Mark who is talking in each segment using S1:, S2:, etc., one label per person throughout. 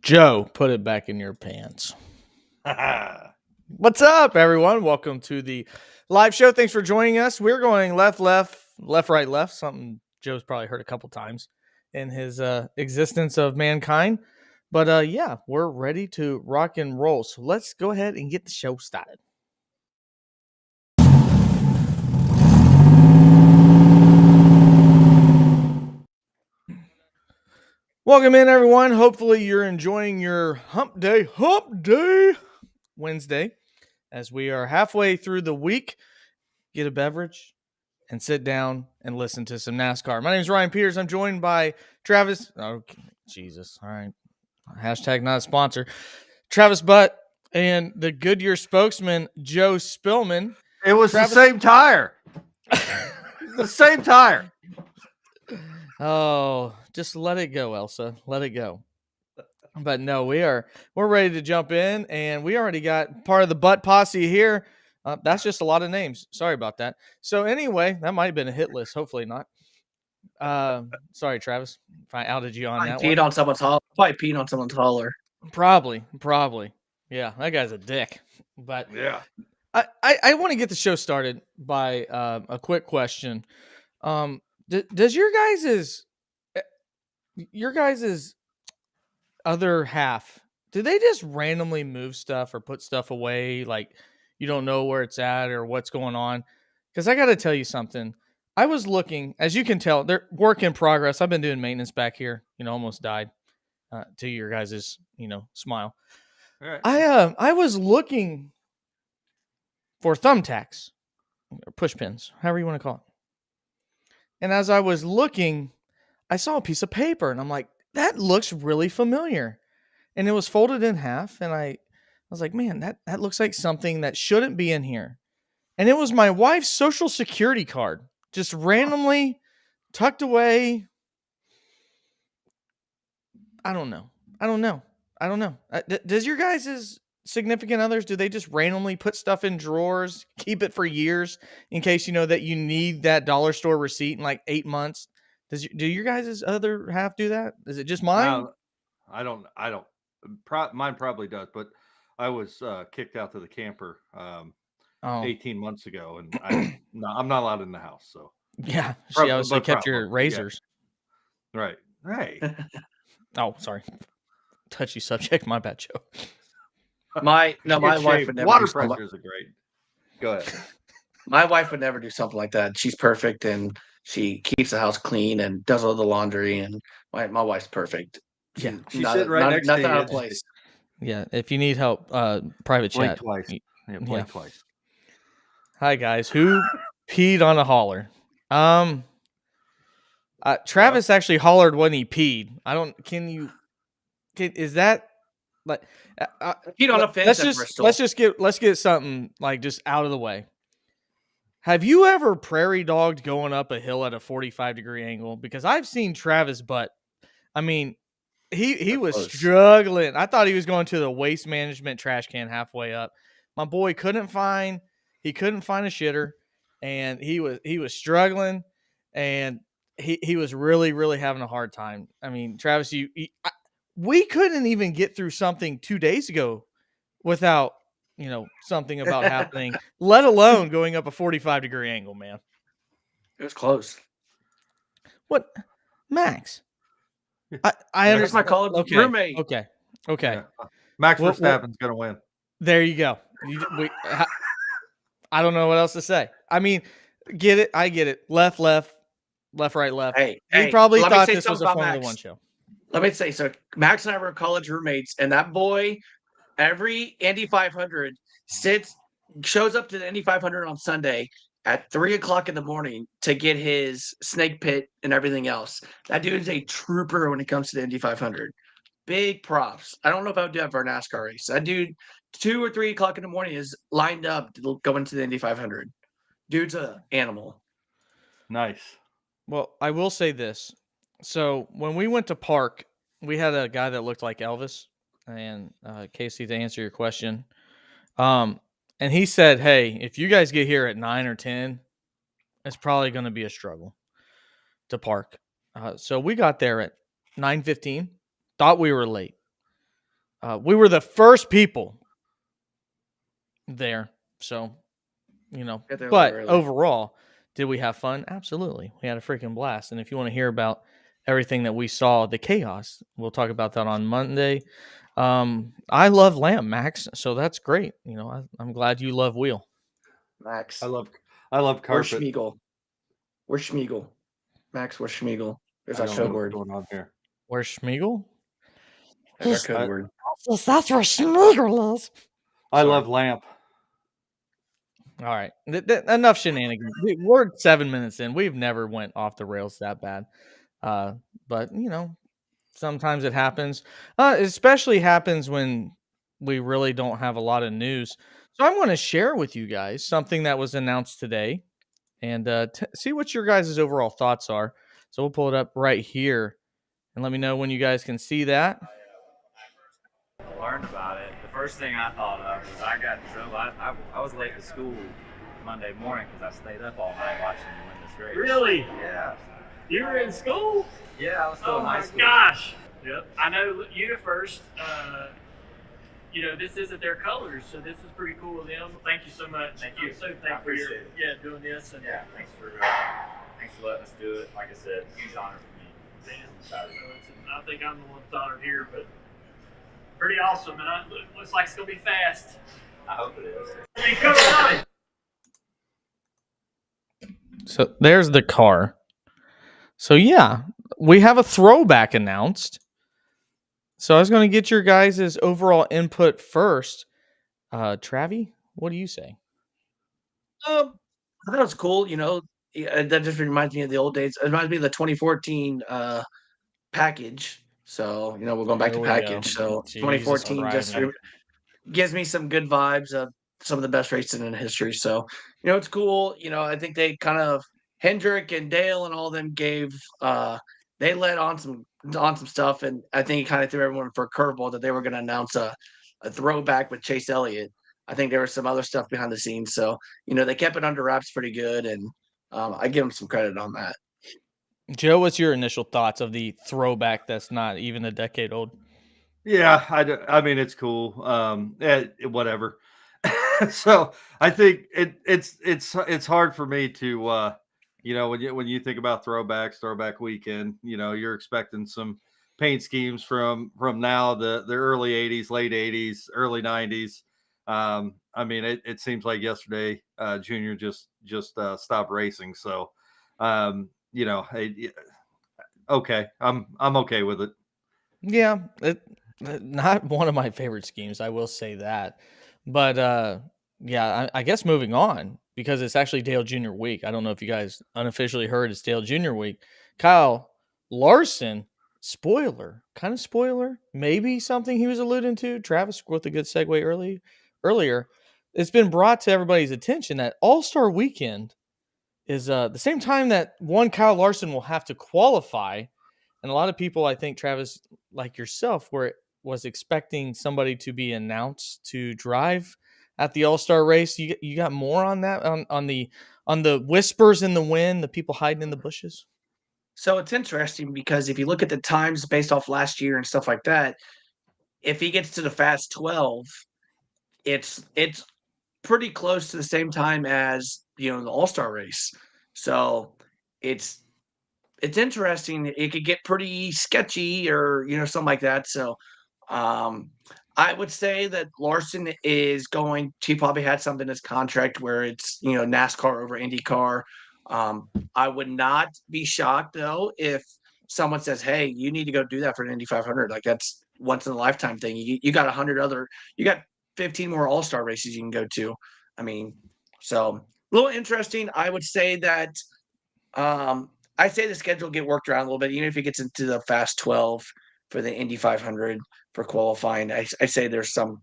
S1: Joe, put it back in your pants. What's up, everyone? Welcome to the live show. Thanks for joining us. We're going left, right, left. Something Joe's probably heard a couple times in his existence of mankind. But yeah, we're ready to rock and roll. So let's go ahead and get the show started. Welcome in, everyone. Hopefully you're enjoying your hump day Wednesday, as we are halfway through the week. Get a beverage and sit down and listen to some NASCAR. My name is Ryan Peters. I'm joined by Travis. Oh, Jesus. All right. Hashtag not a sponsor. Travis Butt and the Goodyear spokesman, Joe Spillman.
S2: It was Travis... the same tire. The same tire.
S1: Oh, just let it go, Elsa. Let it go. But no, we're ready to jump in, and we already got part of the Butt posse here. That's just a lot of names. Sorry about that. So anyway, that might have been a hit list. Hopefully not. Sorry, Travis, if I outed you on that one.
S3: Probably peed on someone's holler.
S1: Probably. Yeah, that guy's a dick. But
S2: yeah,
S1: I want to get the show started by a quick question. Does your guys's other half, do they just randomly move stuff or put stuff away like you don't know where it's at or what's going on? Because I got to tell you something. I was looking, as you can tell, they're work in progress. I've been doing maintenance back here. Almost died to your guys' smile.
S2: All right.
S1: I was looking for thumbtacks, or push pins, however you want to call it. And as I was looking, I saw a piece of paper, and I'm like, that looks really familiar. And it was folded in half, and I was like, man, that looks like something that shouldn't be in here. And it was my wife's Social Security card, just randomly tucked away. I don't know. Does your guys' significant others, do they just randomly put stuff in drawers, keep it for years in case that you need that dollar store receipt in like 8 months? Do your guys' other half do that? Is it just mine?
S2: I don't. Mine probably does, but I was kicked out to the camper 18 months ago, and I'm not allowed in the house. So
S1: yeah, she obviously kept your razors.
S2: Yeah. Right.
S1: Oh, sorry. Touchy subject. My bad, Joe.
S3: My wife would never.
S2: Water pressures are great. Go ahead.
S3: My wife would never do something like that. She's perfect, and she keeps the house clean and does all the laundry. And my wife's perfect.
S1: Yeah,
S2: she's sitting right next to you.
S3: Nothing out of place.
S1: Yeah, if you need help, private chat.
S2: Twice. Yeah, twice.
S1: Hi guys. Who peed on a holler? Travis actually hollered when he peed. Is that like
S3: peed on a fence?
S1: Let's get something like just out of the way. Have you ever prairie dogged going up a hill at a 45-degree angle? Because I've seen Travis Butt. I mean, he was struggling. I thought he was going to the waste management trash can halfway up. My boy couldn't find a shitter, and he was struggling, and he was really, really having a hard time. I mean, Travis, we couldn't even get through something 2 days ago without something about happening, let alone going up a 45-degree angle, man.
S3: It was close.
S1: What, Max? I understand.
S3: That's my college roommate.
S1: Okay.
S2: Yeah. Max Verstappen's going to win.
S1: There you go. I don't know what else to say. I mean, get it. I get it. Left, right, left.
S3: He
S1: probably thought this was a Formula One show.
S3: Let me say, so Max and I were college roommates, and that boy, every Indy 500 shows up to the Indy 500 on Sunday at 3:00 in the morning to get his snake pit and everything else. That dude is a trooper when it comes to the Indy 500. Big props. I don't know if I would do that for a NASCAR race. That dude, 2 or 3 o'clock in the morning, is lined up to go into the Indy 500. Dude's an animal.
S2: Nice.
S1: Well, I will say this. So when we went to park, we had a guy that looked like Elvis. And Casey, to answer your question, and he said, "Hey, if you guys get here at 9 or 10, it's probably going to be a struggle to park." So we got there at 9:15. Thought we were late. We were the first people there, so but overall, did we have fun? Absolutely. We had a freaking blast. And if you want to hear about everything that we saw, the chaos, we'll talk about that on Monday. I love lamb, Max, so that's great. I'm glad you love wheel.
S3: Max.
S2: I love carpet.
S3: Where's Schmiegel? Max, where's Schmiegel? There's our code word.
S2: Going on here.
S1: Where's Schmiegel?
S3: That's our code word.
S1: That's where Schmiegel is.
S2: I love lamp.
S1: All right. Enough shenanigans. We're 7 minutes in. We've never went off the rails that bad. But sometimes it happens. It especially happens when we really don't have a lot of news. So I'm going to share with you guys something that was announced today and see what your guys' overall thoughts are. So we'll pull it up right here and let me know when you guys can see that.
S4: Learned about it. The first thing I thought of was I got in trouble. I was late to school Monday morning because I stayed up all night watching you win this race.
S5: Really?
S4: Yeah.
S5: You were in school?
S4: Yeah, I was still in high school.
S5: Oh my gosh. Yep. I know UniFirst, this isn't their colors, so this is pretty cool of them. Thank you so much.
S4: Thank you.
S5: I'm so thankful for doing this. And
S4: thanks for letting us do it. Like I said, huge honor for me.
S5: I think I'm the one that's honored here, but pretty awesome, and looks like it's gonna be fast.
S4: I hope it is.
S5: Hey, come on.
S1: So there's the car. So yeah, we have a throwback announced. So I was going to get your guys' overall input first. Travi, what do you say?
S3: I thought it was cool. That just reminds me of the old days. It reminds me of the 2014 package. So we're going back to package. So 2014 just gives me some good vibes of some of the best racing in history. So it's cool. I think they kind of Hendrick and Dale and all of them gave they led on some stuff, and I think it kind of threw everyone for a curveball that they were going to announce a throwback with Chase Elliott. I think there was some other stuff behind the scenes. So they kept it under wraps pretty good, and I give them some credit on that.
S1: Joe, what's your initial thoughts of the throwback that's not even a decade old?
S2: Yeah, I mean, it's cool. Whatever. So I think it's hard for me to when you think about throwback weekend, you're expecting some paint schemes from now the early 80s, late 80s, early 90s. I mean, it seems like yesterday Junior just stopped racing. So okay, I'm okay with it.
S1: Yeah, not one of my favorite schemes, I will say that. But I guess moving on, because it's actually Dale Jr. week. I don't know if you guys unofficially heard it's Dale Jr. week. Kyle Larson, kind of spoiler, maybe something he was alluding to. Travis with a good segue earlier. It's been brought to everybody's attention that All-Star Weekend is the same time that one Kyle Larson will have to qualify. And a lot of people, I think, Travis, like yourself, was expecting somebody to be announced to drive at the All-Star race. You got more on that on the whispers in the wind, the people hiding in the bushes?
S3: So it's interesting because if you look at the times based off last year and stuff like that, if he gets to the Fast 12, it's pretty close to the same time as the All-Star race. So it's interesting. It could get pretty sketchy or something like that. So I would say that Larson is going to probably had something in his contract where it's NASCAR over IndyCar. I would not be shocked though if someone says, "Hey, you need to go do that for an Indy 500." Like that's once in a lifetime thing. You got 100 you got 15 more All-Star races you can go to. I mean, so a little interesting. I would say that I say the schedule get worked around a little bit, even if he gets into the Fast 12 for the Indy 500 for qualifying. I say there's some.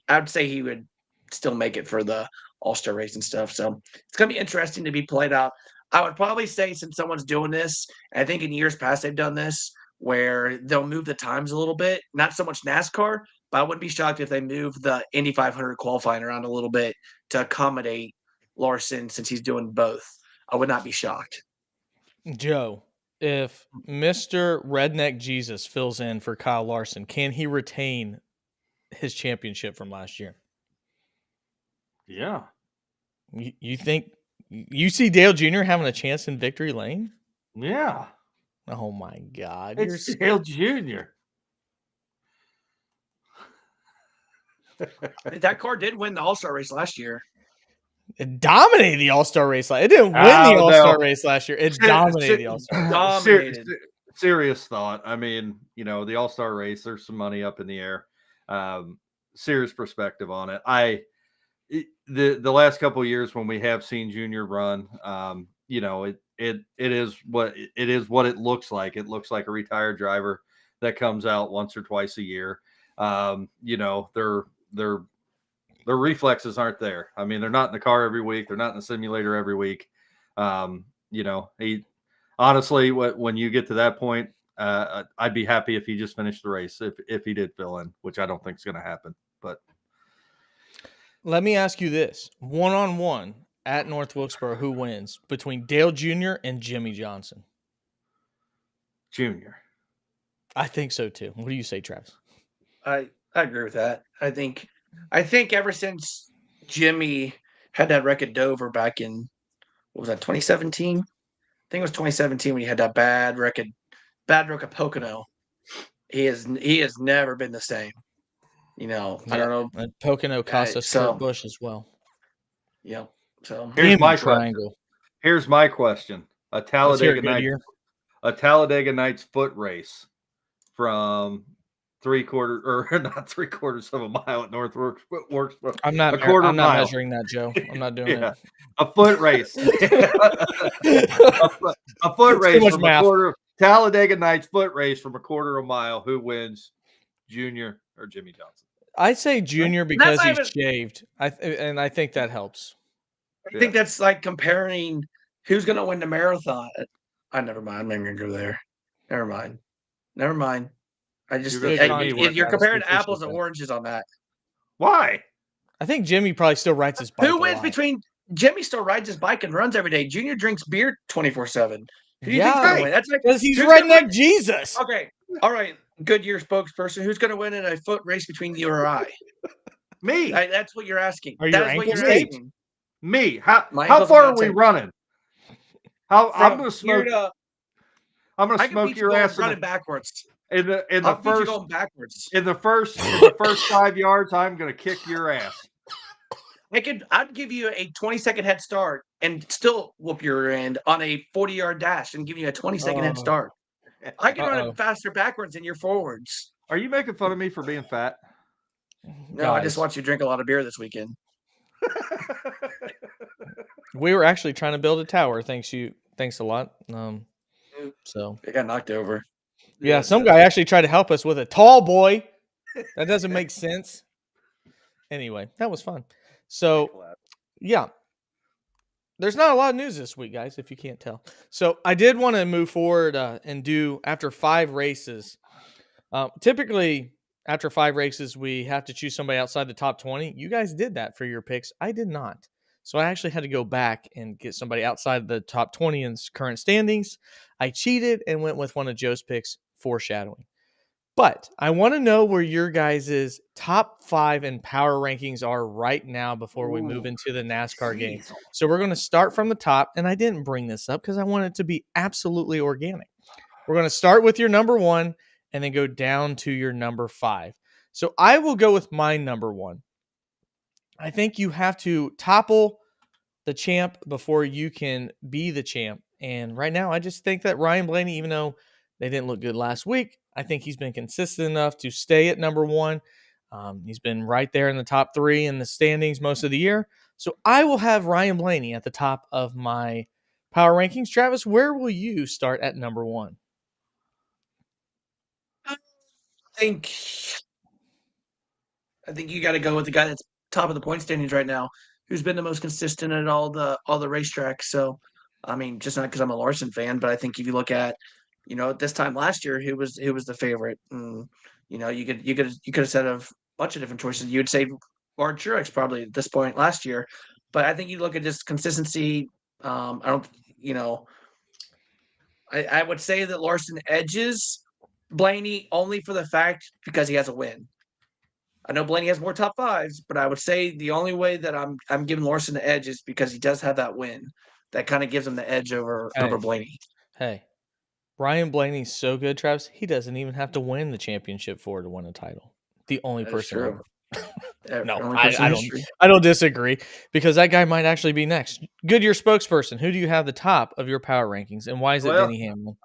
S3: I would say he would still make it for the All-Star race and stuff. So it's gonna be interesting to be played out. I would probably say since someone's doing this, and I think in years past they've done this, where they'll move the times a little bit. Not so much NASCAR, but I wouldn't be shocked if they move the Indy 500 qualifying around a little bit to accommodate Larson since he's doing both. I would not be shocked.
S1: Joe, if Mr. Redneck Jesus fills in for Kyle Larson, can he retain his championship from last year.
S2: Yeah.
S1: You think you see Dale Jr. having a chance in victory lane?
S2: Yeah.
S1: Oh my God.
S2: It's Dale Jr.
S3: That car did win the All-Star race last year.
S1: It dominated the All-Star race. It didn't win the All-Star race last year. It dominated the All-Star.
S3: Dominated.
S2: Serious thought. I mean, the All-Star race, there's some money up in the air. Serious perspective on it. The last couple of years when we have seen Junior run, it is what it looks like. It looks like a retired driver that comes out once or twice a year. Their reflexes aren't there. I mean, they're not in the car every week. They're not in the simulator every week. He honestly, when you get to that point, I'd be happy if he just finished the race, if he did fill in, which I don't think is going to happen. But
S1: let me ask you this: 1-on-1 at North Wilkesboro, who wins between Dale Jr. and Jimmy Johnson?
S2: Junior.
S1: I think so too. What do you say, Travis?
S3: I agree with that. I think ever since Jimmy had that wreck at Dover back in, what was that, 2017? I think it was 2017 when he had that bad wreck at Pocono. He has never been the same. I don't know.
S1: And Pocono cost us Kurt Busch as well.
S3: Yeah. So
S2: here's my
S1: triangle.
S2: Question. Here's my question: a Talladega Nights foot race from not 3/4 of a mile at North Wilkesboro.
S1: I'm not measuring that, Joe. I'm not doing it.
S2: A foot race. a foot race from a quarter. Talladega Nights foot race from a quarter of a mile. Who wins, Junior or Jimmy Johnson?
S1: I say Junior because he's shaved. I think that helps.
S3: I think that's like comparing who's going to win the marathon. Never mind. I'm not even going to go there. Never mind. I just you're comparing apples and oranges on that.
S2: Why?
S1: I think Jimmy probably still rides his bike.
S3: Who wins between Jimmy still rides his bike and runs every day? Junior drinks beer 24/7. Who do you think's going to win? That's like
S1: because he's redneck Jesus.
S3: Okay, all right. Goodyear spokesperson. Who's going to win in a foot race between you or I?
S2: Me.
S3: That's what you're asking.
S1: Are your ankles taped?
S2: Me. How far are we running? I'm going to smoke. I'm going to smoke your ass
S3: running backwards.
S2: In the first
S3: going backwards.
S2: In the first 5 yards, I'm going to kick your ass.
S3: I'd give you a 20-second head start and still whoop your end on a 40-yard dash and give you a 20-second head start. I can run it faster backwards than your forwards.
S2: Are you making fun of me for being fat?
S3: No, I just watched you drink a lot of beer this weekend.
S1: We were actually trying to build a tower. Thanks a lot. So
S3: it got knocked over.
S1: Yeah, some guy actually tried to help us with a tall boy. That doesn't make sense. Anyway, that was fun. So, yeah. There's not a lot of news this week, guys, if you can't tell. So, I did want to move forward and do, after 5 races. Typically, after 5 races, we have to choose somebody outside the top 20. You guys did that for your picks. I did not. So I actually had to go back and get somebody outside the top 20 in current standings. I cheated and went with one of Joe's picks, foreshadowing. But I want to know where your guys' top 5 in power rankings are right now before we move into the NASCAR game. So we're going to start from the top, and I didn't bring this up because I want it to be absolutely organic. We're going to start with your number 1 and then go down to your number 5. So I will go with my number 1. I think you have to topple the champ before you can be the champ. And right now, I just think that Ryan Blaney, even though they didn't look good last week, I think he's been consistent enough to stay at number 1. He's been right there in the top 3 in the standings most of the year. So I will have Ryan Blaney at the top of my power rankings. Travis, where will you start at number 1?
S3: I think you got to go with the guy that's top of the point standings right now, who's been the most consistent at all the racetracks. So, I mean, just not because I'm a Larson fan, but I think if you look at, this time last year, who was the favorite? And, you could have said a bunch of different choices. You would say Bart Truex probably at this point last year, but I think you look at just consistency. I would say that Larson edges Blaney only for the fact because he has a win. I know Blaney has more top fives, but I would say the only way that I'm giving Larson the edge is because he does have that win. That kind of gives him the edge over
S1: Hey.
S3: Blaney.
S1: Hey, Ryan Blaney's so good, Travis. He doesn't even have to win the championship to win a title. The only
S3: That is
S1: person
S3: true.
S1: ever. No,
S3: Only person
S1: I
S3: in
S1: don't.
S3: history.
S1: I don't disagree because that guy might actually be next. Goodyear spokesperson. Who do you have the top of your power rankings, and why is it
S2: Well,
S1: Denny Hamlin?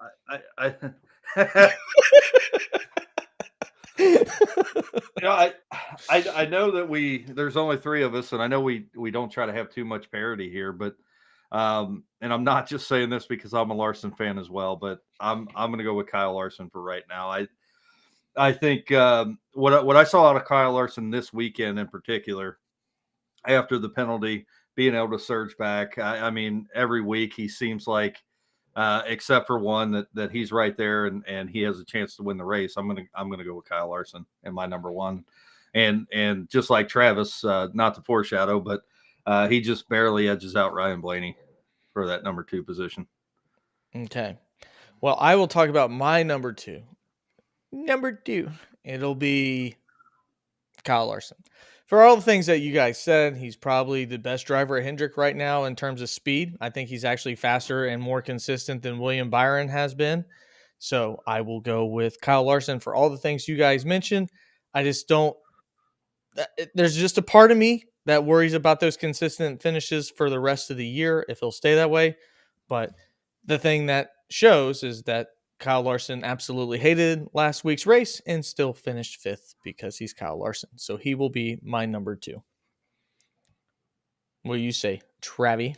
S2: I know that there's only three of us, and I know we don't try to have too much parity here, but and I'm not just saying this because I'm a Larson fan as well, but I'm going to go with Kyle Larson for right now. I think what I saw out of Kyle Larson this weekend in particular, after the penalty, being able to surge back. I mean, every week he seems like, except for one, that he's right there and he has a chance to win the race. I'm gonna go with Kyle Larson in my number one, and just like Travis, not to foreshadow, but he just barely edges out Ryan Blaney for that number two position.
S1: Okay. Well, I will talk about my number two. Number two, it'll be Kyle Larson. For all the things that you guys said, he's probably the best driver at Hendrick right now in terms of speed. I think he's actually faster and more consistent than William Byron has been. So I will go with Kyle Larson for all the things you guys mentioned. I just don't. There's just a part of me that worries about those consistent finishes for the rest of the year if he'll stay that way. But the thing that shows is that Kyle Larson absolutely hated last week's race and still finished fifth because he's Kyle Larson. So he will be my number two. What do you say, Travi?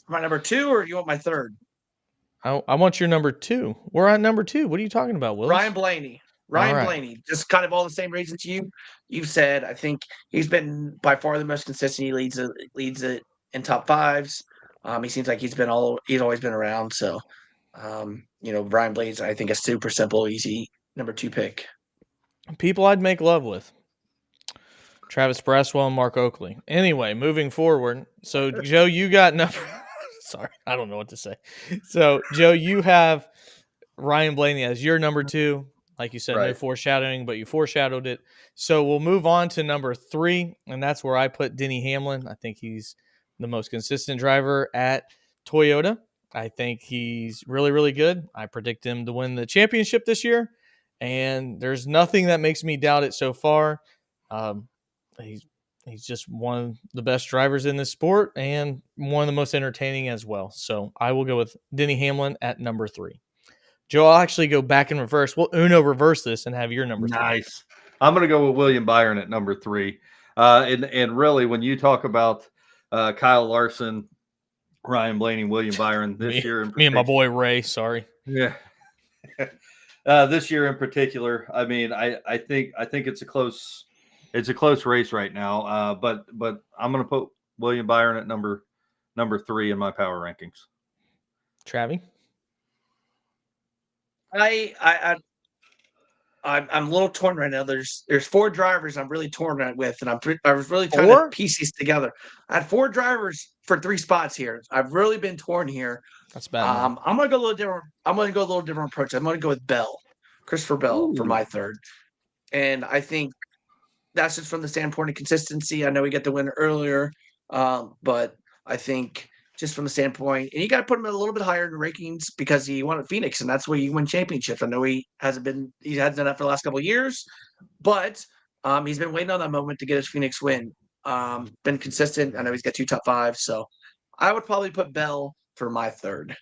S3: My number two, or you want my third?
S1: I want your number two. We're on number two. What are you talking about, Willis?
S3: Ryan Blaney. Blaney. Just kind of all the same reasons you've said. I think he's been by far the most consistent. He leads it in top fives. He seems like he's always been around. So, Ryan Blaney's, I think, a super simple, easy number two pick.
S1: People I'd make love with. Travis Braswell and Mark Oakley. Anyway, moving forward. So, Joe, you got number. Sorry, I don't know what to say. So, Joe, you have Ryan Blaney as your number two. Like you said,
S2: Right.
S1: No foreshadowing, but you foreshadowed it. So we'll move on to number three, and that's where I put Denny Hamlin. I think he's the most consistent driver at Toyota. I think he's really, really good. I predict him to win the championship this year, and there's nothing that makes me doubt it so far. He's just one of the best drivers in this sport and one of the most entertaining as well. So I will go with Denny Hamlin at number three. Joe, I'll actually go back in reverse. We'll Uno reverse this and have your number three.
S2: Nice. I'm going to go with William Byron at number three. And really, when you talk about Kyle Larson, Ryan Blaney, William Byron this year,
S1: me and my boy Ray. Sorry.
S2: Yeah. This year in particular, I mean, I think it's a close race right now. But I'm going to put William Byron at number three in my power rankings.
S1: Travi?
S3: I'm a little torn right now. There's four drivers I'm really torn with, and I was really trying to piece these together. I had four drivers for three spots here. I've really been torn here.
S1: That's bad.
S3: I'm gonna go a little different. I'm gonna go a little different approach. I'm gonna go with Christopher Bell for my third, and I think that's just from the standpoint of consistency. I know we got the win earlier, but I think just from the standpoint, and you got to put him a little bit higher in the rankings because he won at Phoenix, and that's where you win championships. I know he hasn't done that for the last couple of years, but he's been waiting on that moment to get his Phoenix win. Been consistent. I know he's got two top fives, so I would probably put Bell for my third.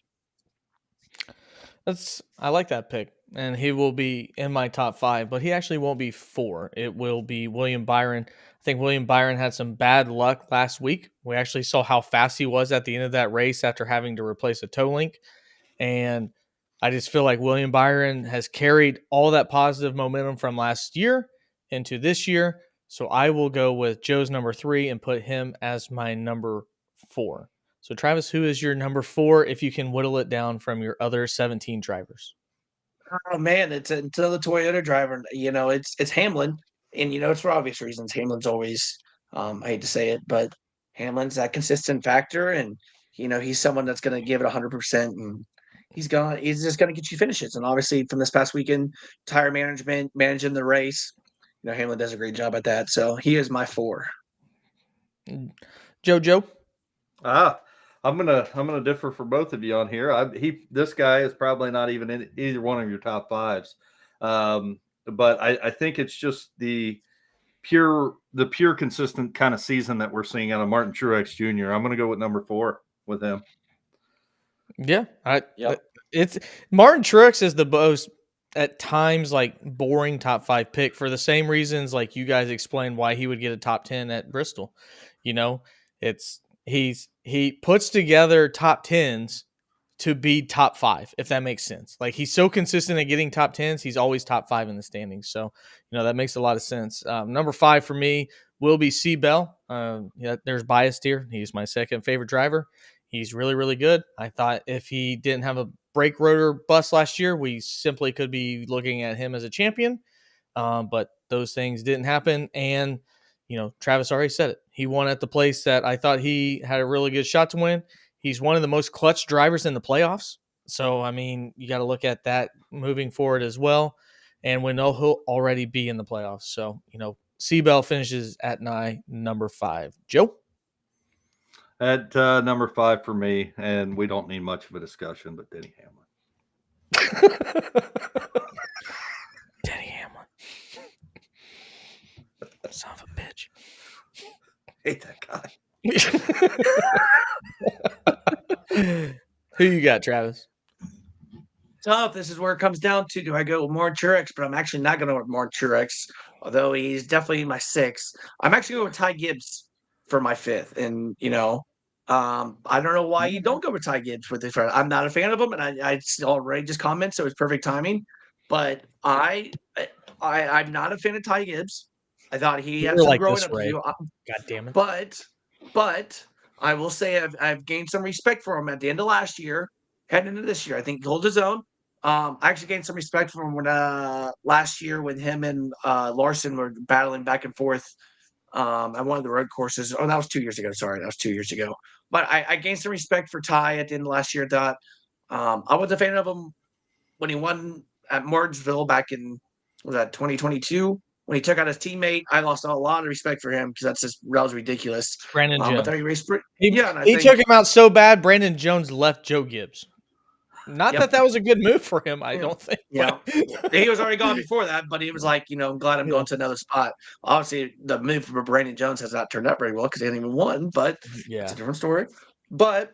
S1: I like that pick, and he will be in my top five, but he actually won't be four. It will be William Byron. I think William Byron had some bad luck last week. We actually saw how fast he was at the end of that race after having to replace a toe link, and I just feel like William Byron has carried all that positive momentum from last year into this year, so I will go with Joe's number three and put him as my number four. So, Travis, who is your number four if you can whittle it down from your other 17 drivers?
S3: Oh, man, it's another Toyota driver. It's Hamlin, and, it's for obvious reasons. Hamlin's always, I hate to say it, but Hamlin's that consistent factor, and, he's someone that's going to give it 100%, and he's just going to get you finishes. And obviously from this past weekend, tire management, managing the race, Hamlin does a great job at that. So he is my 4.
S1: JoJo.
S2: I'm gonna differ for both of you on here. This guy is probably not even in either one of your top 5s, but I think it's just the pure consistent kind of season that we're seeing out of Martin Truex Jr. I'm gonna go with number 4 with him.
S1: Yeah, it's Martin Truex is the most at times like boring top 5 pick for the same reasons like you guys explained why he would get a top 10 at Bristol. He puts together top 10s to be top 5, if that makes sense. Like he's so consistent at getting top 10s, he's always top 5 in the standings. So, that makes a lot of sense. Number 5 for me will be C. Bell. There's bias here. He's my second favorite driver. He's really, really good. I thought if he didn't have a brake rotor bust last year, we simply could be looking at him as a champion. But those things didn't happen. And, Travis already said it. He won at the place that I thought he had a really good shot to win. He's one of the most clutch drivers in the playoffs. So, you got to look at that moving forward as well. And we know he'll already be in the playoffs. So, Seabell finishes at number 5. Joe?
S2: At number 5 for me, and we don't need much of a discussion, but Denny Hamlin.
S1: Denny Hamlin. Son of a bitch.
S2: Hate that
S1: guy. Who you got, Travis?
S3: Tough. This is where it comes down to, do I go with Martin Truex? But I'm actually not going to go with Martin Truex, although he's definitely my 6th. I'm actually going with Ty Gibbs for my 5th. And, I don't know why you don't go with Ty Gibbs with this. I'm not a fan of him, and I already just commented, so it's perfect timing. But I'm not a fan of Ty Gibbs. I thought he had some growing up to do.
S1: God damn it.
S3: But I will say I've gained some respect for him at the end of last year, heading into this year. I think he holds his own. I actually gained some respect for him when last year when him and Larson were battling back and forth at one of the road courses. Oh, that was 2 years ago. Sorry, that was 2 years ago. But I gained some respect for Ty at the end of last year. I was a fan of him when he won at Martinsville back in, was that 2022? When he took out his teammate, I lost a lot of respect for him because that was ridiculous.
S1: Brandon Jones.
S3: But he raced
S1: he took him out so bad, Brandon Jones left Joe Gibbs. Not that was a good move for him, I don't think.
S3: Yeah. He was already gone before that, but he was like, I'm glad I'm going to another spot. Obviously, the move for Brandon Jones has not turned out very well because he hasn't even won, but it's a different story. But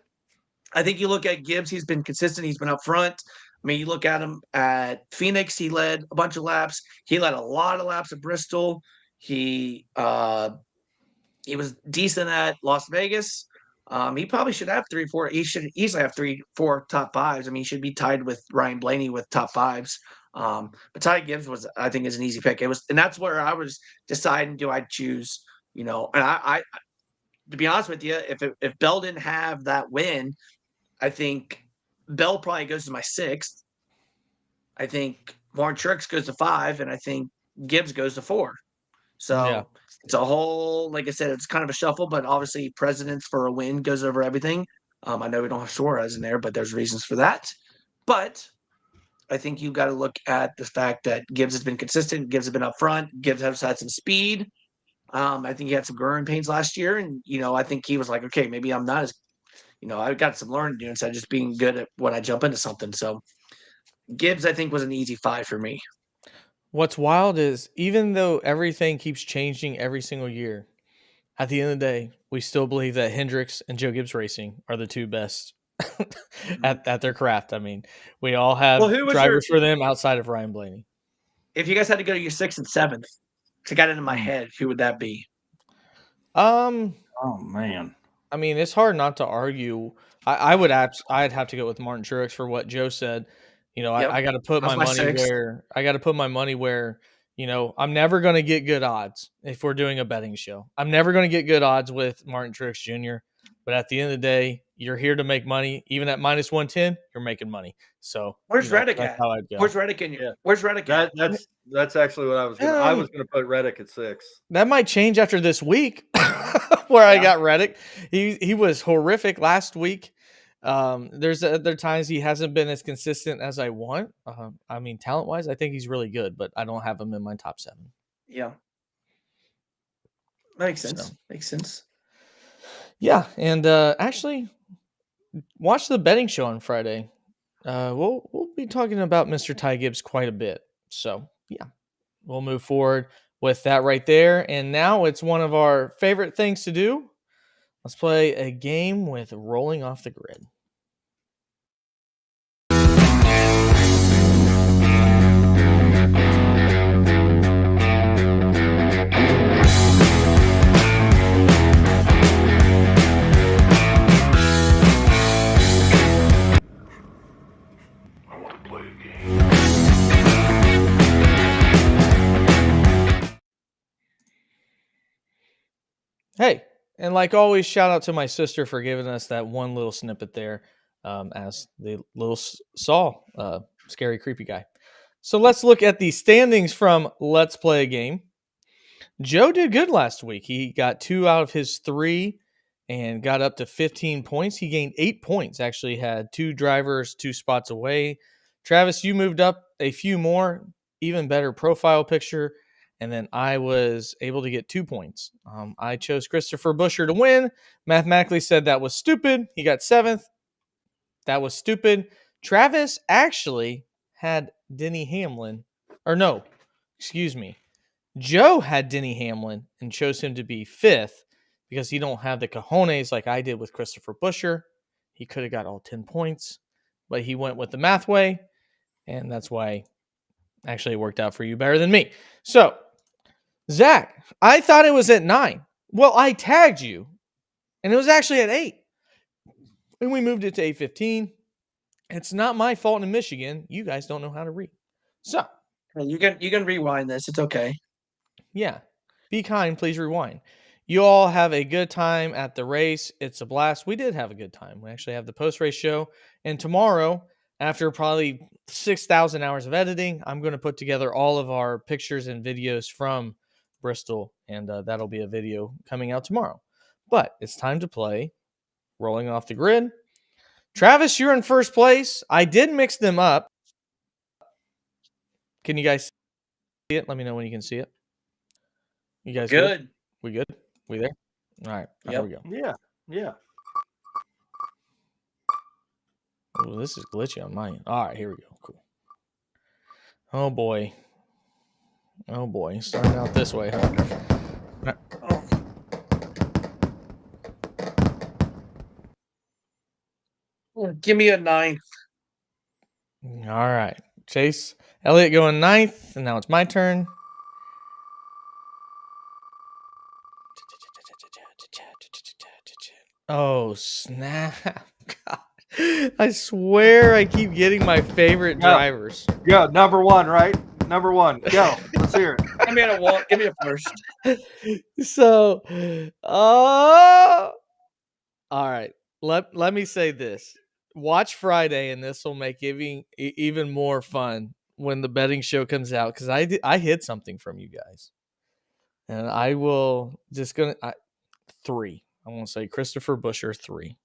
S3: I think you look at Gibbs, he's been consistent. He's been up front. You look at him at Phoenix, he led a bunch of laps. He led a lot of laps at Bristol. He was decent at Las Vegas. He probably should have 3, 4. He should easily have 3, 4 top 5s. He should be tied with Ryan Blaney with top 5s. But Ty Gibbs I think, is an easy pick. And that's where I was deciding, do I choose, and I to be honest with you, if Bell didn't have that win, I think Bell probably goes to my 6th. I think Martin Truex goes to 5, and I think Gibbs goes to 4. So it's a whole, like I said, it's kind of a shuffle, but obviously precedence for a win goes over everything. I know we don't have Suarez in there, but there's reasons for that. But I think you've got to look at the fact that Gibbs has been consistent. Gibbs has been up front. Gibbs has had some speed. I think he had some growing pains last year. And, I think he was like, okay, maybe I'm not as, I've got some learning to do instead of just being good at when I jump into something. So Gibbs, I think, was an easy 5 for me.
S1: What's wild is even though everything keeps changing every single year, at the end of the day, we still believe that Hendricks and Joe Gibbs Racing are the 2 best at their craft. We all have drivers for them outside of Ryan Blaney.
S3: If you guys had to go to your 6th and 7th to get into my head, who would that be?
S2: Oh man.
S1: It's hard not to argue. I'd have to go with Martin Truex for what Joe said. I got to put my money where I'm never going to get good odds if we're doing a betting show. I'm never going to get good odds with Martin Truex Jr. But at the end of the day, you're here to make money. Even at minus 110, you're making money. So
S3: where's Reddick at? Where's Reddick in you? Where's Reddick at?
S2: That's actually what I was going to. I was going to put Reddick at 6.
S1: That might change after this week, where I got Reddick. He was horrific last week. There's other times he hasn't been as consistent as I want. Talent wise, I think he's really good, but I don't have him in my top 7.
S3: Yeah. Makes sense.
S1: So.
S3: Makes sense.
S1: Yeah, and actually, watch the betting show on Friday. We'll be talking about Mr. Ty Gibbs quite a bit. So yeah, we'll move forward with that right there. And now it's one of our favorite things to do. Let's play a game with rolling off the grid. Hey, and like always, shout out to my sister for giving us that one little snippet there as the little Saul, scary, creepy guy. So let's look at the standings from Let's Play a Game. Joe did good last week. He got 2 out of his 3 and got up to 15 points. He gained 8 points, actually had 2 drivers 2 spots away. Travis, you moved up a few more, even better profile picture. And then I was able to get 2 points. I chose Christopher Buescher to win. Mathematically said that was stupid. He got 7th. That was stupid. Travis actually had Denny Hamlin. Or no, excuse me. Joe had Denny Hamlin and chose him to be 5th because he don't have the cojones like I did with Christopher Buescher. He could have got all 10 points, but he went with the math way, and that's why actually it worked out for you better than me. So, Zach, I thought it was at 9. Well, I tagged you, and it was actually at 8. And we moved it to 8:15. It's not my fault in Michigan. You guys don't know how to read. So,
S3: You can rewind this. It's okay.
S1: yeah. Be kind, please rewind. You all have a good time at the race. It's a blast. We did have a good time. We actually have the post-race show. And tomorrow, after probably 6,000 hours of editing, I'm going to put together all of our pictures and videos from Bristol. And that'll be a video coming out tomorrow. But it's time to play Rolling Off the Grid. Travis, you're in first place. I did mix them up. Can you guys see it? Let me know when you can see it. You guys good? We good? We there? All right. Here we go.
S2: Yeah.
S1: Oh, this is glitchy on mine. All right, here we go. Cool. Oh boy. Starting out this way, huh?
S3: Give me a 9th.
S1: All right. Chase Elliott going 9th, and now it's my turn. Oh, snap. God. I swear I keep getting my favorite drivers.
S2: Yeah, number 1, right? Number 1. Go. Let's hear it.
S3: Give me a 1. Give me a first.
S1: So, all right. Let me say this. Watch Friday, and this will make even more fun when the betting show comes out, because I hid something from you guys, and I will just 3. I want to say Christopher Buescher 3,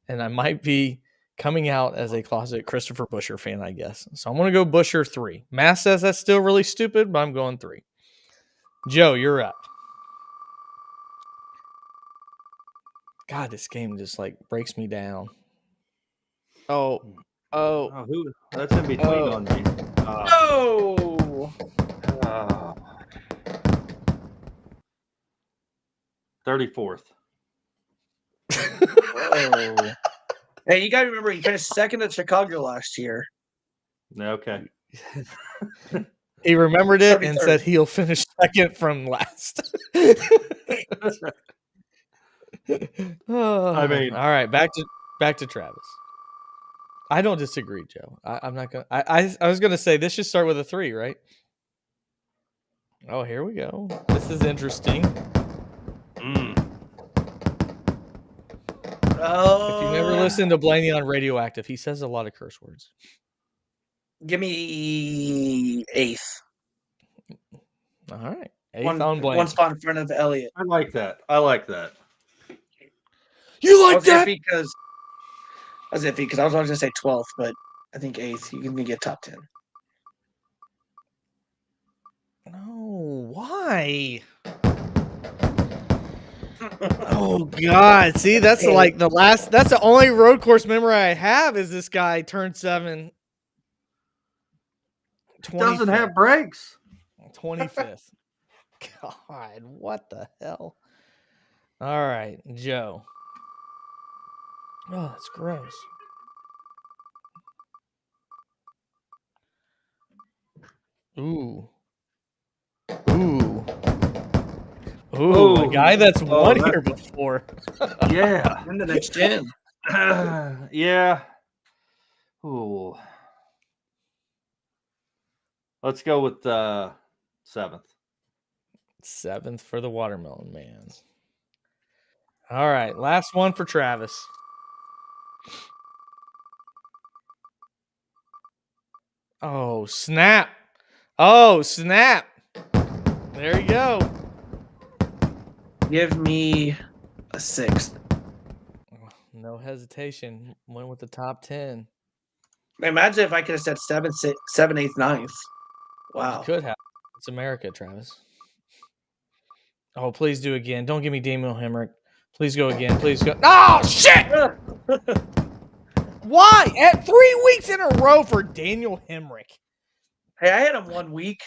S1: and I might be coming out as a closet Christopher Buescher fan, I guess. So I'm going to go Buescher 3. Math says that's still really stupid, but I'm going 3. Joe, you're up. God, this game just like breaks me down. Oh,
S2: who? That's in between on me.
S3: No.
S2: 34th.
S3: Oh. Hey, you got to remember, he finished 2nd at Chicago last year.
S2: Okay.
S1: He remembered it
S3: 33rd.
S1: and said he'll finish 2nd from last.
S2: I mean,
S1: all right, back to Travis. I don't disagree, Joe. I'm not gonna. I was gonna say this should start with a 3, right? Oh, here we go. This is interesting. If you never listened to Blaney on Radioactive, he says a lot of curse words.
S3: Give me 8th.
S1: All right. 8th on Blaney.
S3: 1 spot in front of Elliott.
S2: I like that.
S1: You like that?
S3: I was iffy because I was going to say 12th, but I think 8th. You can get top 10.
S1: No, why? Why? Oh God! See, that's like the last. That's the only road course memory I have. Is this guy turned 7?
S2: Doesn't have brakes.
S1: 25th. God, what the hell? All right, Joe. Oh, that's gross. Ooh. Ooh. Ooh, a guy that's won here before.
S2: Yeah.
S3: In the next gen.
S2: Yeah. Ooh. Let's go with 7th.
S1: 7th for the Watermelon Man. All right, last one for Travis. Oh, snap. Oh, snap. There you go.
S3: Give me a 6th.
S1: No hesitation. Went with the top 10.
S3: Imagine if I could have said 7, 8th, 9th. Wow.
S1: You could have. It's America, Travis. Oh, please do again. Don't give me Daniel Hemrick. Please go again. Please go. Oh, shit! Why? At 3 weeks in a row for Daniel Hemrick.
S3: Hey, I had him 1 week.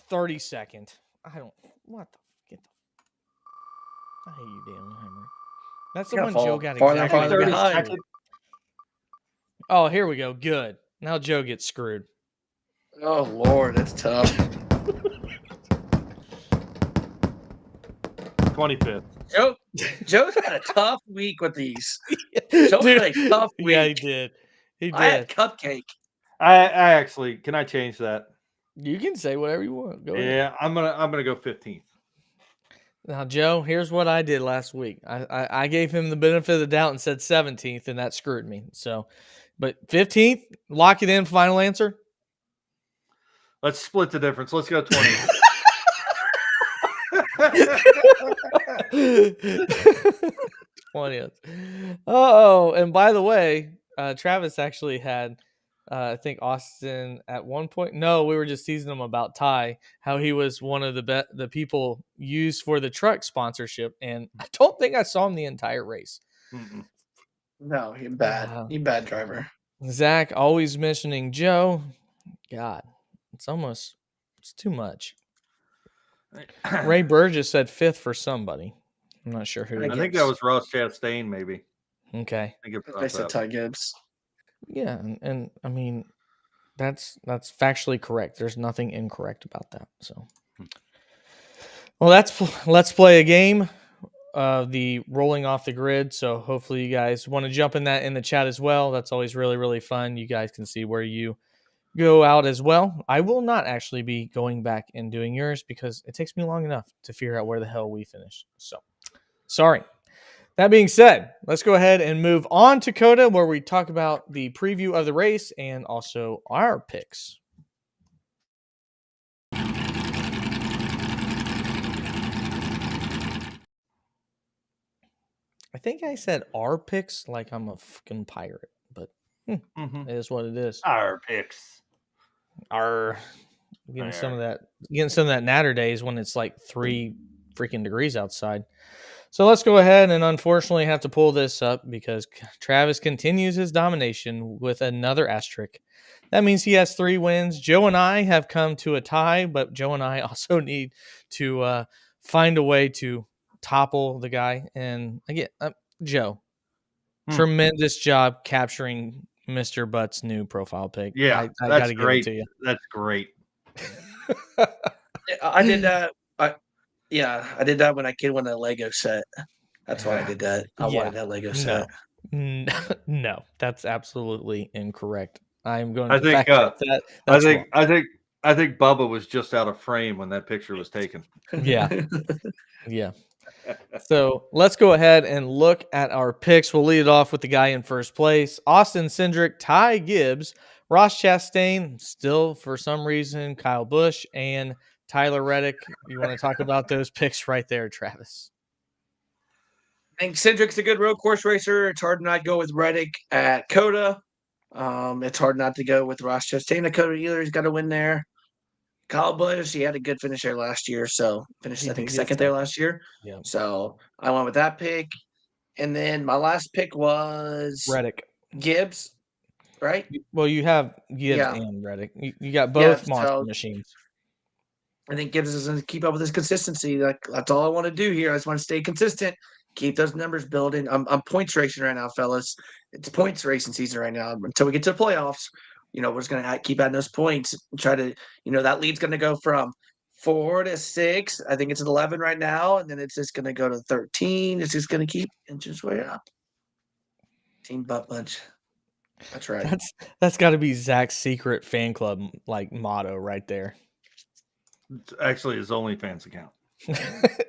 S1: 32nd. I don't. What the? Get the. I hate you, Daniel Hemrick. That's the one Joe got exactly.
S3: behind.
S1: Oh, here we go. Good. Now Joe gets screwed.
S3: Oh, Lord, that's tough.
S2: 25th.
S3: Joe's had a tough week with these. Joe had a tough week.
S1: Yeah, he did. He did.
S3: I had cupcake.
S2: I actually, can I change that?
S1: You can say whatever you want. Go ahead.
S2: Yeah, I'm gonna go 15th.
S1: Now, Joe, here's what I did last week. I gave him the benefit of the doubt and said 17th, and that screwed me. So, but 15th, lock it in. Final answer.
S2: Let's split the difference. Let's go 20.
S1: 20th. Oh, and by the way, Travis actually had, I think Austin at one point. No, we were just teasing him about Ty, how he was one of the people used for the truck sponsorship, and I don't think I saw him the entire race.
S3: No, he's bad. He's bad driver.
S1: Zach always mentioning Joe. God, it's too much. Ray Burgess said 5th for somebody. I'm not sure who.
S2: I think that was Ross Chastain, maybe.
S1: Okay.
S3: I said Ty Gibbs.
S1: Yeah, and I mean, that's factually correct. There's nothing incorrect about that. So, well, let's play a game of the rolling off the grid. So hopefully you guys want to jump in the chat as well. That's always really, really fun. You guys can see where you go out as well. I will not actually be going back and doing yours because it takes me long enough to figure out where the hell we finish. So, sorry. That being said, let's go ahead and move on to COTA, where we talk about the preview of the race and also our picks. I think I said our picks like I'm a fucking pirate, but it is what it is.
S2: Our picks.
S1: Getting some of that natter days when it's like 3 freaking degrees outside. So let's go ahead and unfortunately have to pull this up because Travis continues his domination with another asterisk. That means he has 3 wins. Joe and I have come to a tie, but Joe and I also need to find a way to topple the guy. And again, Joe, tremendous job capturing Mr. Butt's new profile pic.
S2: Yeah,
S1: I
S2: that's
S1: gotta
S2: great.
S1: give it to you.
S2: That's great.
S3: I did that. I did that when I won a Lego set. That's why I did that. I wanted that Lego set.
S1: No, that's absolutely incorrect. I'm going
S2: I
S1: to
S2: think
S1: fact check that.
S2: I think Bubba was just out of frame when that picture was taken.
S1: Yeah. Yeah. So let's go ahead and look at our picks. We'll lead it off with the guy in first place, Austin Cindric, Ty Gibbs, Ross Chastain, still for some reason, Kyle Busch, and Tyler Reddick. You want to talk about those picks right there, Travis?
S3: I think Cindric's a good road course racer. It's hard to not go with Reddick at COTA. It's hard not to go with Ross Chastain at COTA either. He's got to win there. Kyle Busch, he had a good finish there last year, so finished
S1: He
S3: I think
S1: did get
S3: second there
S1: second.
S3: last year.
S1: Yeah.
S3: So I went with that pick, and then my last pick was
S1: Reddick.
S3: Gibbs, right?
S1: Well, you have Gibbs
S3: Yeah.
S1: and Reddick. You got
S3: Yeah,
S1: both monster machines.
S3: I think Gibbs is going to keep up with his consistency. Like that's all I want to do here. I just want to stay consistent, keep those numbers building. I'm points racing right now, fellas. It's points racing season right now. Until we get to the playoffs, we're just going to keep adding those points. And try to, that lead's going to go from 4 to 6. I think it's at 11 right now, and then it's just going to go to 13. It's just going to keep inching its way up. Team butt punch. That's right.
S1: That's got to be Zach's secret fan club motto right there.
S2: It's actually his OnlyFans account.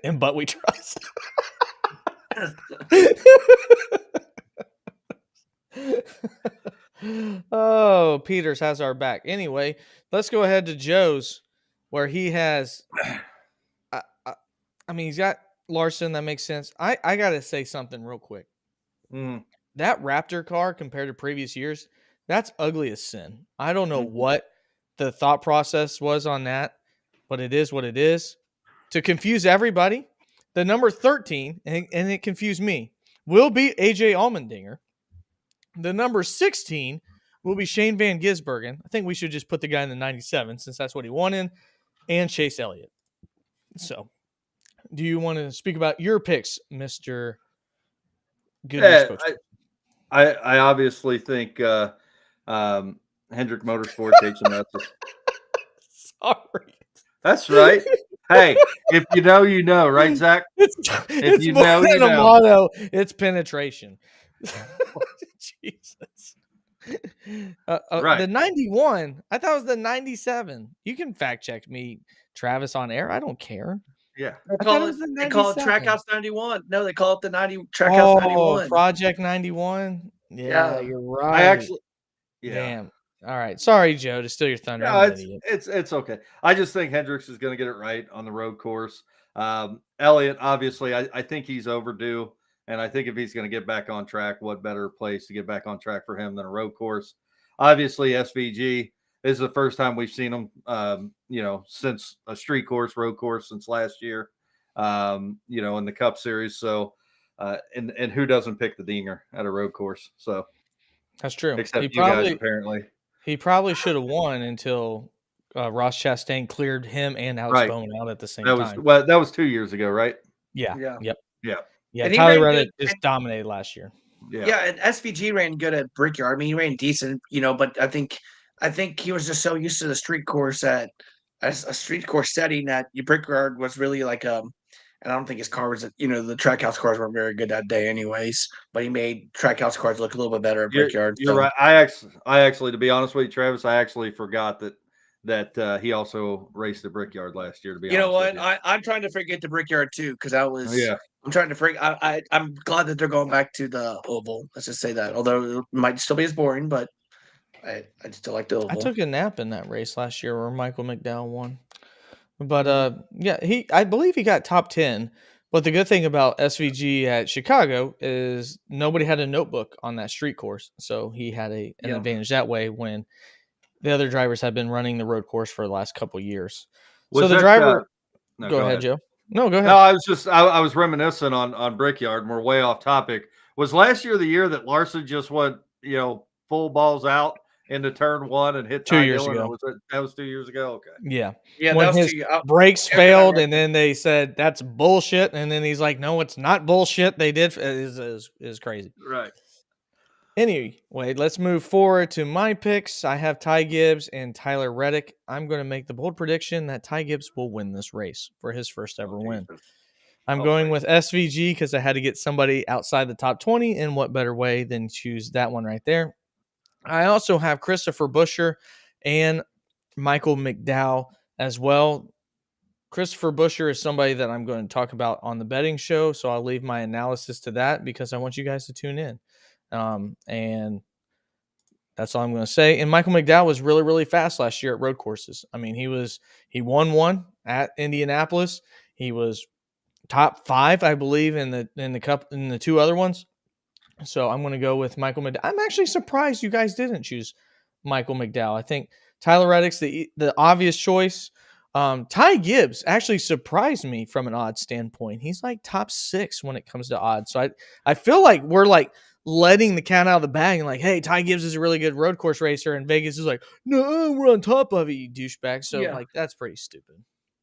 S1: And but we trust. Oh, Peters has our back. Anyway, let's go ahead to Joe's, where he has. I mean, he's got Larson. That makes sense. I gotta say something real quick. That Raptor car compared to previous years, that's ugly as sin. I don't know what the thought process was on that, but it is what it is. To confuse everybody, the number 13, and it confused me, will be AJ Allmendinger. The number 16 will be Shane Van Gisbergen. I think we should just put the guy in the 97 since that's what he won in, and Chase Elliott. So, do you want to speak about your picks, Mr. Goodrich?
S2: I obviously think Hendrick Motorsport takes him out.
S1: Sorry.
S2: That's right. Hey, if you know, you know, right, Zach?
S1: It's you more know, than a motto. It's penetration. Jesus. Right. The 91, I thought it was the 97. You can fact check me, Travis, on air. I don't care.
S2: Yeah.
S3: They call it Trackhouse 91. No, they call it the 90 Trackhouse 91.
S1: Project 91. Yeah, you're right.
S2: I actually
S1: Damn. All right. Sorry, Joe, to steal your thunder.
S2: No, it's okay. I just think Hendricks is going to get it right on the road course. Elliott, obviously, I think he's overdue. And I think if he's going to get back on track, what better place to get back on track for him than a road course? Obviously, SVG is the first time we've seen him, since a street course, road course since last year, in the Cup Series. So, and who doesn't pick the Dinger at a road course? So
S1: that's true.
S2: Except you guys, apparently.
S1: He probably should have won until Ross Chastain cleared him and Alex Bowman out at the same time.
S2: That was 2 years ago, right?
S1: Yeah. Yep.
S2: Yeah.
S1: Yeah, Tyler Reddick just dominated last year.
S3: Yeah, and SVG ran good at Brickyard. I mean, he ran decent, but I think he was just so used to the street course a street course setting that Brickyard was really like and I don't think his car was, the Trackhouse cars weren't very good that day, anyways. But he made Trackhouse cars look a little bit better at Brickyard.
S2: You're right. I actually, to be honest with you, Travis, I actually forgot that he also raced the Brickyard last year. To be honest,
S3: know what? I'm trying to forget the Brickyard too because I was.
S2: Yeah.
S3: I'm trying to forget. I'm glad that they're going back to the oval. Let's just say that. Although it might still be as boring, but I still like the oval.
S1: I took a nap in that race last year where Michael McDowell won. But I believe he got top 10. But the good thing about SVG at Chicago is nobody had a notebook on that street course, so he had an advantage that way when the other drivers have been running the road course for the last couple of years. So the driver, go ahead, Joe. No, go ahead.
S2: No, I was reminiscing on Brickyard, and we're way off topic. Was last year the year that Larson just went, full balls out into turn one and hit
S1: 2 years ago?
S2: That was 2 years ago. Okay.
S1: Yeah.
S3: When
S1: his brakes failed, and then they said that's bullshit, and then he's like, "No, it's not bullshit. They did is crazy."
S2: Right.
S1: Anyway, let's move forward to my picks. I have Ty Gibbs and Tyler Reddick. I'm going to make the bold prediction that Ty Gibbs will win this race for his first ever win. I'm going with SVG because I had to get somebody outside the top 20, and what better way than choose that one right there. I also have Christopher Buescher and Michael McDowell as well. Christopher Buescher is somebody that I'm going to talk about on the betting show, so I'll leave my analysis to that because I want you guys to tune in. And that's all I'm going to say. And Michael McDowell was really, really fast last year at road courses. I mean, he won one at Indianapolis. He was top 5, I believe, in the Cup in the 2 other ones. So I'm going to go with Michael McDowell. I'm actually surprised you guys didn't choose Michael McDowell. I think Tyler Reddick's the obvious choice, Ty Gibbs actually surprised me from an odds standpoint. He's like top 6 when it comes to odds. So I feel like we're like letting the cat out of the bag and like, hey, Ty Gibbs is a really good road course racer, and Vegas is like, no, we're on top of it, you douchebag. So like that's pretty stupid.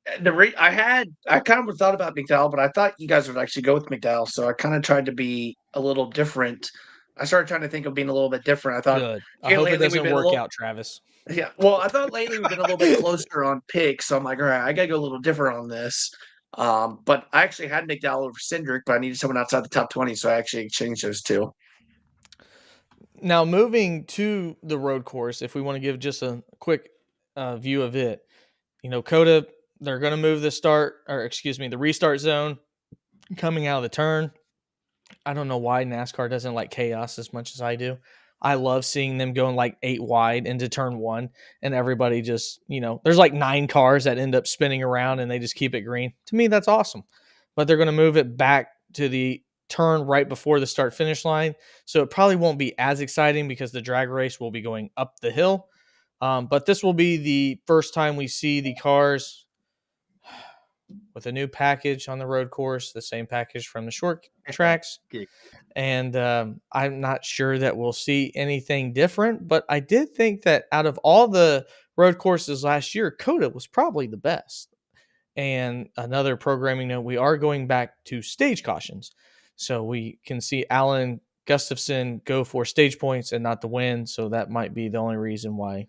S3: I kind of thought about McDowell, but I thought you guys would actually go with McDowell, so I kind of tried to be a little different. I started trying to think of being a little bit different. I thought,
S1: Good. I hope it doesn't work out, Travis.
S3: Yeah, well, I thought lately we've been a little bit closer on picks, so I'm like, all right, I gotta go a little different on this. But I actually had McDowell over Cindric, but I needed someone outside the top 20, so I actually exchanged those two.
S1: Now, moving to the road course, if we want to give just a quick view of it, COTA, they're going to move the restart zone coming out of the turn. I don't know why NASCAR doesn't like chaos as much as I do. I love seeing them going like 8 wide into turn 1, and everybody just, there's like 9 cars that end up spinning around and they just keep it green. To me, that's awesome. But they're going to move it back to the turn right before the start finish line. So it probably won't be as exciting because the drag race will be going up the hill. But this will be the first time we see the cars with a new package on the road course, the same package from the short tracks. And I'm not sure that we'll see anything different, but I did think that out of all the road courses last year, COTA was probably the best. And another programming note, we are going back to stage cautions. So we can see Alan Gustafson go for stage points and not the win. So that might be the only reason why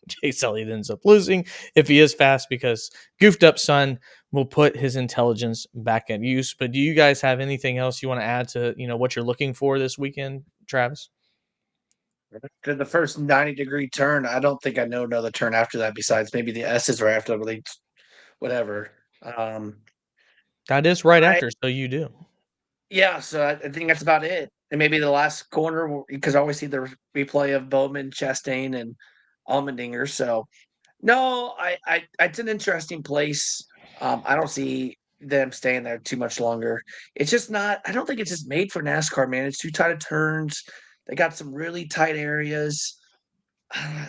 S1: Chase Elliott ends up losing if he is fast, because goofed up son will put his intelligence back at use. But do you guys have anything else you want to add to, what you're looking for this weekend, Travis?
S3: To the first 90-degree turn, I don't think I know another turn after that besides maybe the S's right after the whatever.
S1: That is right after, so you do.
S3: Yeah, so I think that's about it. And maybe the last corner, because I always see the replay of Bowman, Chastain, and Allmendinger. So, no, it's an interesting place. I don't see them staying there too much longer. It's just not. I don't think it's just made for NASCAR, man. It's too tight of turns. They got some really tight areas.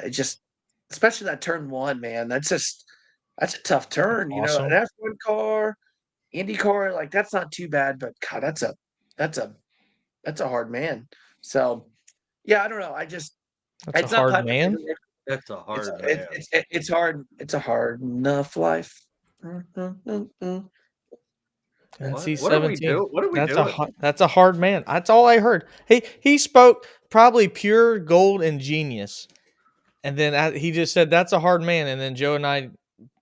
S3: It just, especially that turn 1, man. That's a tough turn.
S1: Awesome.
S3: An F1 car, Indy car, like that's not too bad. But God, that's a hard man. So, yeah, I don't know.
S1: That's a hard man.
S2: That's a hard man.
S3: It's hard. It's a hard enough life.
S1: NC-17.
S2: What are we doing?
S1: That's a hard man. That's all I heard. He spoke probably pure gold and genius. And then he just said, that's a hard man. And then Joe and I,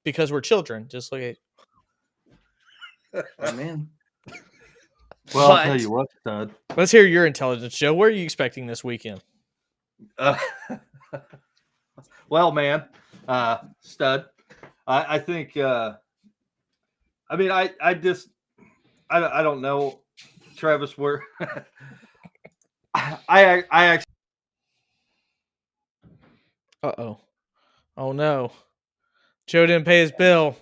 S1: because we're children, just look at
S3: Oh, man.
S2: Well, I'll tell you what, stud.
S1: Let's hear your intelligence, Joe. What are you expecting this weekend?
S2: Well, man, stud. I think. I don't know, Travis. Where I actually.
S1: Oh no, Joe didn't pay his bill.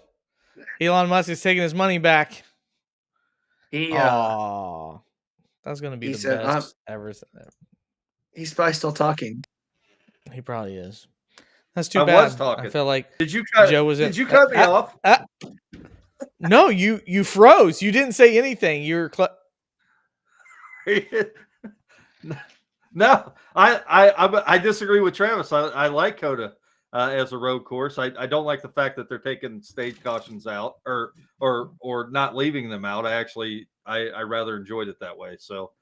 S1: Elon Musk is taking his money back.
S3: That's
S1: going to be the best ever.
S3: He's probably still talking.
S1: He probably is. That's too
S2: I
S1: bad.
S2: was talking.
S1: I feel like
S2: Did you cut me off?
S1: No, you froze. You didn't say anything. You were
S2: No, I disagree with Travis. I like COTA as a road course. I don't like the fact that they're taking stage cautions out or not leaving them out. I rather enjoyed it that way. So,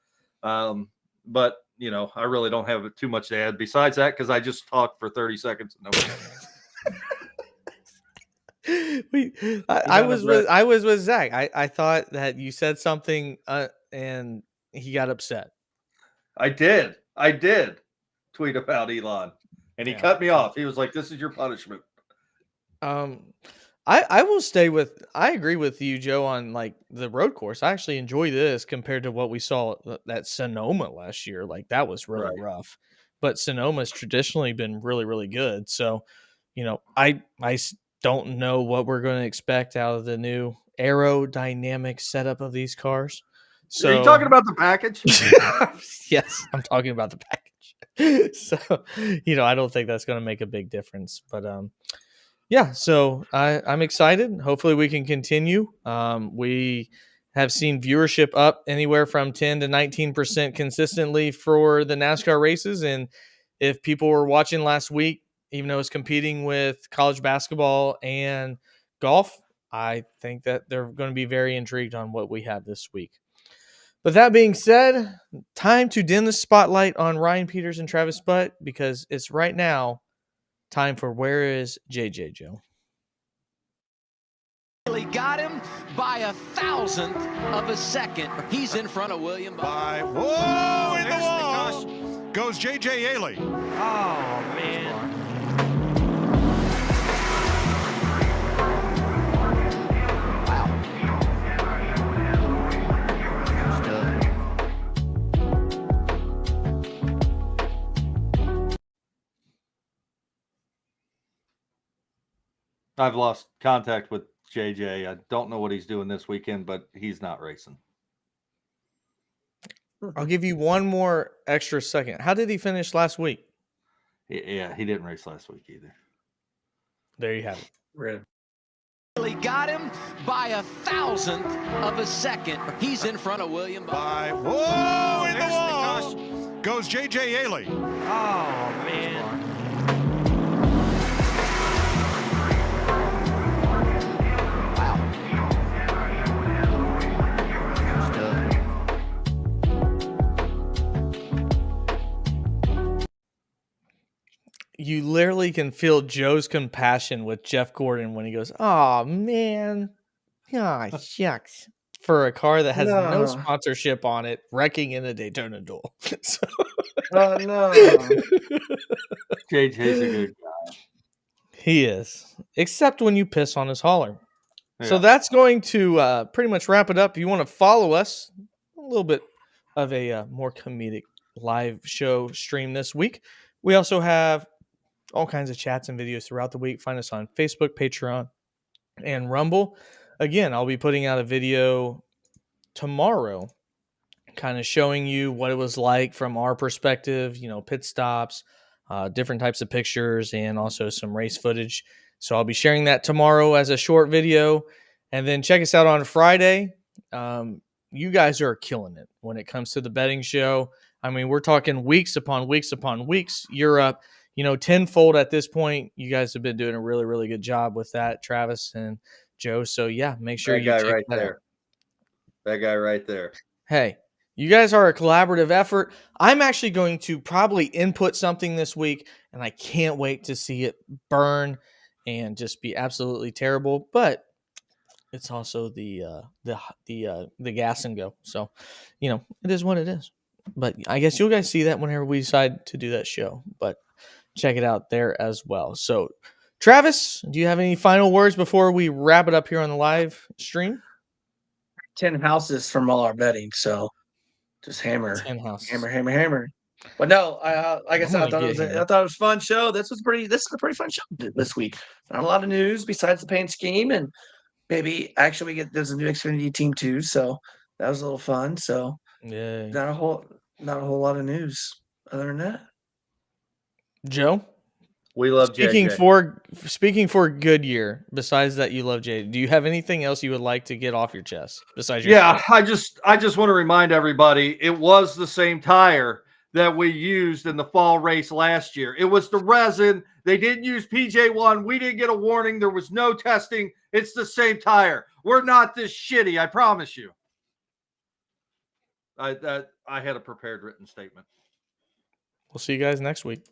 S2: but I really don't have too much to add besides that because I just talked for 30 seconds.
S1: I was with Zach. I thought that you said something and he got upset.
S2: I did tweet about Elon, and he cut me off. He was like, "This is your punishment."
S1: I will stay with. I agree with you, Joe, on like the road course. I actually enjoy this compared to what we saw at Sonoma last year. Like that was really rough, but Sonoma's traditionally been really, really good. So, I don't know what we're going to expect out of the new aerodynamic setup of these cars. So,
S2: are you talking about the package?
S1: Yes, I'm talking about the package. So, I don't think that's going to make a big difference. But yeah, so I'm excited. Hopefully, we can continue. We have seen viewership up anywhere from 10 to 19% consistently for the NASCAR races. And if people were watching last week, even though it's competing with college basketball and golf, I think that they're going to be very intrigued on what we have this week. But that being said, time to dim the spotlight on Ryan Peters and Travis Butt, because it's right now time for Where is JJ, Joe?
S6: Got him by 1,000th of a second. He's in front of William
S7: by whoa in the wall goes JJ Ailey.
S6: Oh man.
S2: I've lost contact with JJ. I don't know what he's doing this weekend, but he's not racing.
S1: I'll give you one more extra second. How did he finish last week?
S2: Yeah, he didn't race last week either.
S1: There you have it.
S6: Really got him by 1,000th of a second. He's in front of William
S7: by whoa in the wall goes JJ Ailey.
S6: Oh man.
S1: You literally can feel Joe's compassion with Jeff Gordon when he goes, "Oh man, ah shucks," for a car that has no sponsorship on it, wrecking in a Daytona duel. So,
S3: Oh no.
S2: JJ's a good guy.
S1: he is, except when you piss on his hauler.
S2: Yeah.
S1: So that's going to pretty much wrap it up. If you want to follow us, a little bit of a more comedic live show stream this week. We also have all kinds of chats and videos throughout the week. Find us on Facebook, Patreon, and Rumble. Again, I'll be putting out a video tomorrow kind of showing you what it was like from our perspective, pit stops, different types of pictures, and also some race footage. So I'll be sharing that tomorrow as a short video. And then check us out on Friday. You guys are killing it when it comes to the betting show. I mean, we're talking weeks upon weeks upon weeks. You're up, tenfold at this point. You guys have been doing a really, really good job with that, Travis and Joe. So yeah, make sure you check that out.
S2: That guy right there.
S1: Hey, you guys are a collaborative effort. I'm actually going to probably input something this week, and I can't wait to see it burn and just be absolutely terrible. But it's also the gas and go. So, it is what it is. But I guess you guys see that whenever we decide to do that show. But check it out there as well. So, Travis, do you have any final words before we wrap it up here on the live stream?
S3: 10 houses from all our betting, so just hammer.
S1: 10 houses.
S3: Hammer. But no, like I said, I thought it was a fun show. This is a pretty fun show this week. Not a lot of news besides the paint scheme, and maybe actually there's a new Xfinity team too, so that was a little fun. So
S1: yeah,
S3: not a whole lot of news other than that.
S1: Joe,
S2: we love
S1: JJ. Speaking for Goodyear, besides that you love JJ, do you have anything else you would like to get off your chest besides your
S2: I just want to remind everybody it was the same tire that we used in the fall race last year. It was the resin. They didn't use PJ1. We didn't get a warning. There was no testing. It's the same tire. We're not this shitty, I promise you. I had a prepared written statement.
S1: We'll see you guys next week.